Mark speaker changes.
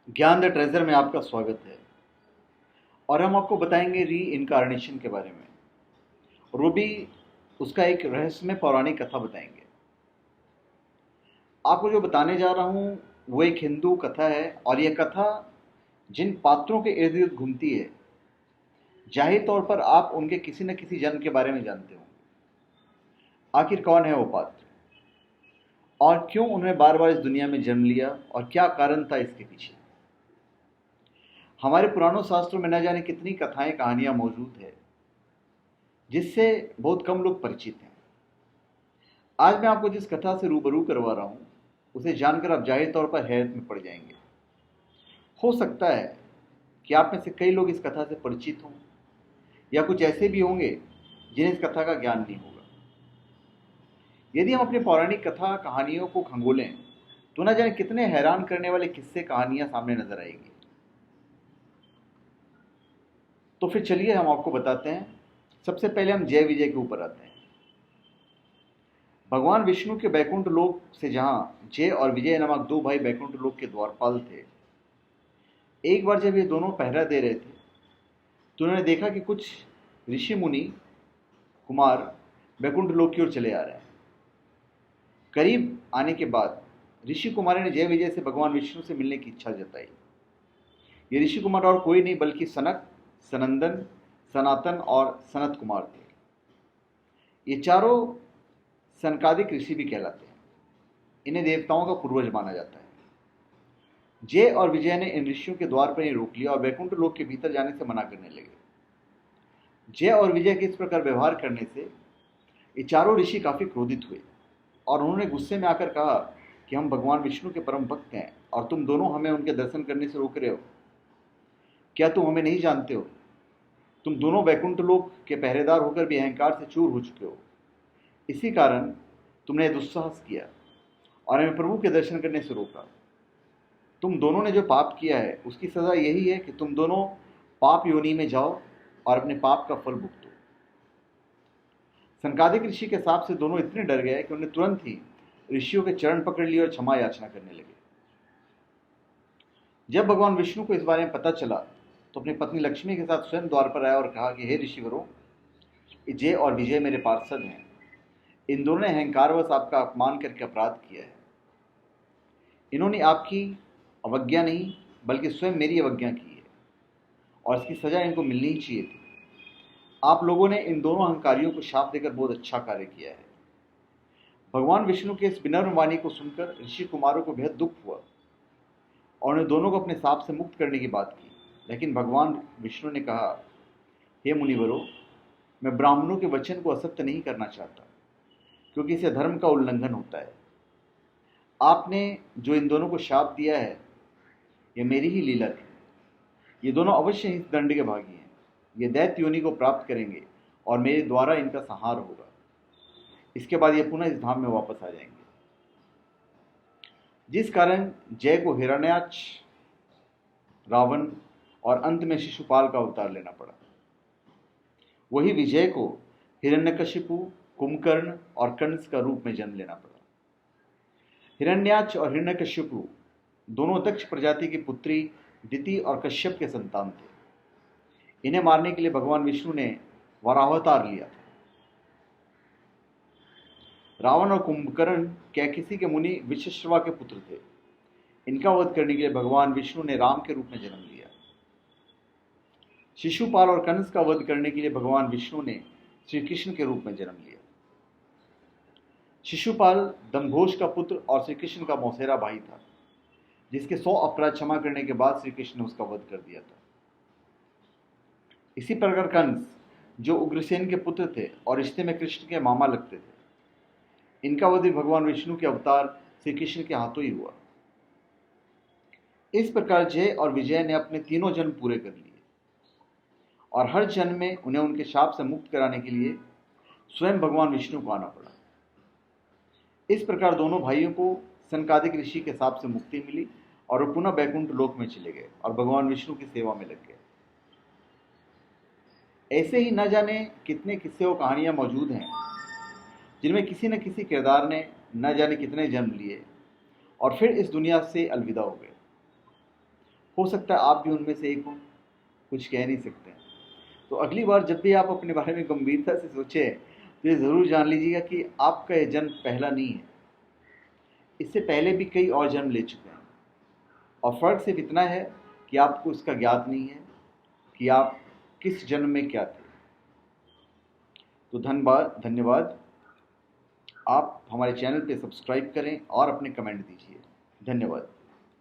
Speaker 1: ज्ञान the treasure में आपका स्वागत है। और हम आपको बताएंगे री इनकारनेशन के बारे में। और वो भी उसका एक रहस्यमय पौराणिक कथा बताएंगे। आपको जो बताने जा रहा हूँ वो एक हिंदू कथा है, और यह कथा जिन पात्रों के इर्द गिर्द घूमती है, जाहिर तौर पर आप उनके किसी न किसी जन्म के बारे में जानते हो। आखिर कौन है वो पात्र, और क्यों उन्होंने बार बार इस दुनिया में जन्म लिया, और क्या कारण था इसके पीछे। हमारे पुरानों शास्त्रों में न जाने कितनी कथाएं कहानियां मौजूद है जिससे बहुत कम लोग परिचित हैं। आज मैं आपको जिस कथा से रूबरू करवा रहा हूं उसे जानकर आप जाहिर तौर पर हैरत में पड़ जाएंगे। हो सकता है कि आप में से कई लोग इस कथा से परिचित हों, या कुछ ऐसे भी होंगे जिन्हें इस कथा का ज्ञान नहीं होगा। यदि हम अपनी पौराणिक कथा कहानियों को खंगोलें तो न जाने कितने हैरान करने वाले किस्से कहानियां सामने नजर आएंगी। तो फिर चलिए हम आपको बताते हैं। सबसे पहले हम जय विजय के ऊपर आते हैं। भगवान विष्णु के बैकुंठ लोक से जहां जय और विजय नामक दो भाई बैकुंठ लोक के द्वारपाल थे, एक बार जब ये दोनों पहरा दे रहे थे तो उन्होंने देखा कि कुछ ऋषि मुनि कुमार बैकुंठ लोक की ओर चले आ रहे हैं। करीब आने के बाद ऋषि कुमार ने जय विजय से भगवान विष्णु से मिलने की इच्छा जताई। ये ऋषि कुमार और कोई नहीं बल्कि सनक, सनंदन, सनातन और सनत कुमार थे। ये चारों सनकादिक ऋषि भी कहलाते हैं। इन्हें देवताओं का पूर्वज माना जाता है। जय और विजय ने इन ऋषियों के द्वार पर ही रोक लिया और वैकुंठ लोक के भीतर जाने से मना करने लगे। जय और विजय के इस प्रकार व्यवहार करने से ये चारों ऋषि काफी क्रोधित हुए, और उन्होंने गुस्से में आकर कहा कि हम भगवान विष्णु के परम भक्त हैं और तुम दोनों हमें उनके दर्शन करने से रोक रहे हो। क्या तुम हमें नहीं जानते हो? तुम दोनों वैकुंठ लोक के पहरेदार होकर भी अहंकार से चूर हो चुके हो। इसी कारण तुमने दुस्साहस किया और हमें प्रभु के दर्शन करने से रोका। तुम दोनों ने जो पाप किया है उसकी सजा यही है कि तुम दोनों पाप योनि में जाओ और अपने पाप का फल भुगतो। सनकादिक ऋषि के साप से दोनों इतने डर गए कि उन्हें तुरंत ही ऋषियों के चरण पकड़ लिए और क्षमा याचना करने लगे। जब भगवान विष्णु को इस बारे में पता चला तो अपनी पत्नी लक्ष्मी के साथ स्वयं द्वार पर आया और कहा कि हे ऋषिवरों, जय और विजय मेरे पार्षद हैं। इन दोनों ने अहंकारवश आपका अपमान करके अपराध किया है। इन्होंने आपकी अवज्ञा नहीं बल्कि स्वयं मेरी अवज्ञा की है, और इसकी सजा इनको मिलनी ही चाहिए थी। आप लोगों ने इन दोनों अहंकारियों को शाप देकर बहुत अच्छा कार्य किया है। भगवान विष्णु के इस विनम्र वाणी को सुनकर ऋषि कुमारों को बेहद दुख हुआ और उन्हें दोनों को अपने साप से मुक्त करने की बात की। लेकिन भगवान विष्णु ने कहा, हे मुनिवरों, मैं ब्राह्मणों के वचन को असत्य नहीं करना चाहता, क्योंकि इसे धर्म का उल्लंघन होता है। आपने जो इन दोनों को शाप दिया है यह मेरी ही लीला थी। ये दोनों अवश्य ही इस दंड के भागी हैं। ये दैत्य योनि को प्राप्त करेंगे और मेरे द्वारा इनका संहार होगा। इसके बाद ये पुनः इस धाम में वापस आ जाएंगे। जिस कारण जय को हिरण्याक्ष, रावण और अंत में शिशुपाल का अवतार लेना पड़ा। वही विजय को हिरण्यकशिपु, कुंभकर्ण और कंस का रूप में जन्म लेना पड़ा। हिरण्याक्ष और हिरण्यकशिपु दोनों दक्ष प्रजाति की पुत्री दिति और कश्यप के संतान थे। इन्हें मारने के लिए भगवान विष्णु ने वराहावतार लिया था। रावण और कुंभकर्ण कैकसी के मुनि विश्रवा के पुत्र थे। इनका वध करने के लिए भगवान विष्णु ने राम के रूप में जन्म लिया। शिशुपाल और कंस का वध करने के लिए भगवान विष्णु ने श्री कृष्ण के रूप में जन्म लिया। शिशुपाल दंभोज का पुत्र और श्री कृष्ण का मौसेरा भाई था, जिसके 100 अपराध क्षमा करने के बाद श्री कृष्ण ने उसका वध कर दिया था। इसी प्रकार कंस, जो उग्रसेन के पुत्र थे और रिश्ते में कृष्ण के मामा लगते थे, इनका वध भी भगवान विष्णु के अवतार श्री कृष्ण के हाथों ही हुआ। इस प्रकार जय और विजय ने अपने तीनों जन्म पूरे कर लिए, और हर जन्म में उन्हें उनके शाप से मुक्त कराने के लिए स्वयं भगवान विष्णु को आना पड़ा। इस प्रकार दोनों भाइयों को सनकादिक ऋषि के शाप से मुक्ति मिली और वो पुनः बैकुंठ लोक में चले गए और भगवान विष्णु की सेवा में लग गए। ऐसे ही न जाने कितने किस्से और कहानियां मौजूद हैं जिनमें किसी न किसी किरदार ने न जाने कितने जन्म लिए और फिर इस दुनिया से अलविदा हो गए। हो सकता है आप भी उनमें से एक हो, कुछ कह नहीं सकते। तो अगली बार जब भी आप अपने बारे में गंभीरता से सोचें तो ये ज़रूर जान लीजिएगा कि आपका ये जन्म पहला नहीं है, इससे पहले भी कई और जन्म ले चुके हैं, और फ़र्क सिर्फ इतना है कि आपको इसका ज्ञात नहीं है कि आप किस जन्म में क्या थे। तो धन्यवाद। आप हमारे चैनल पे सब्सक्राइब करें और अपने कमेंट दीजिए। धन्यवाद।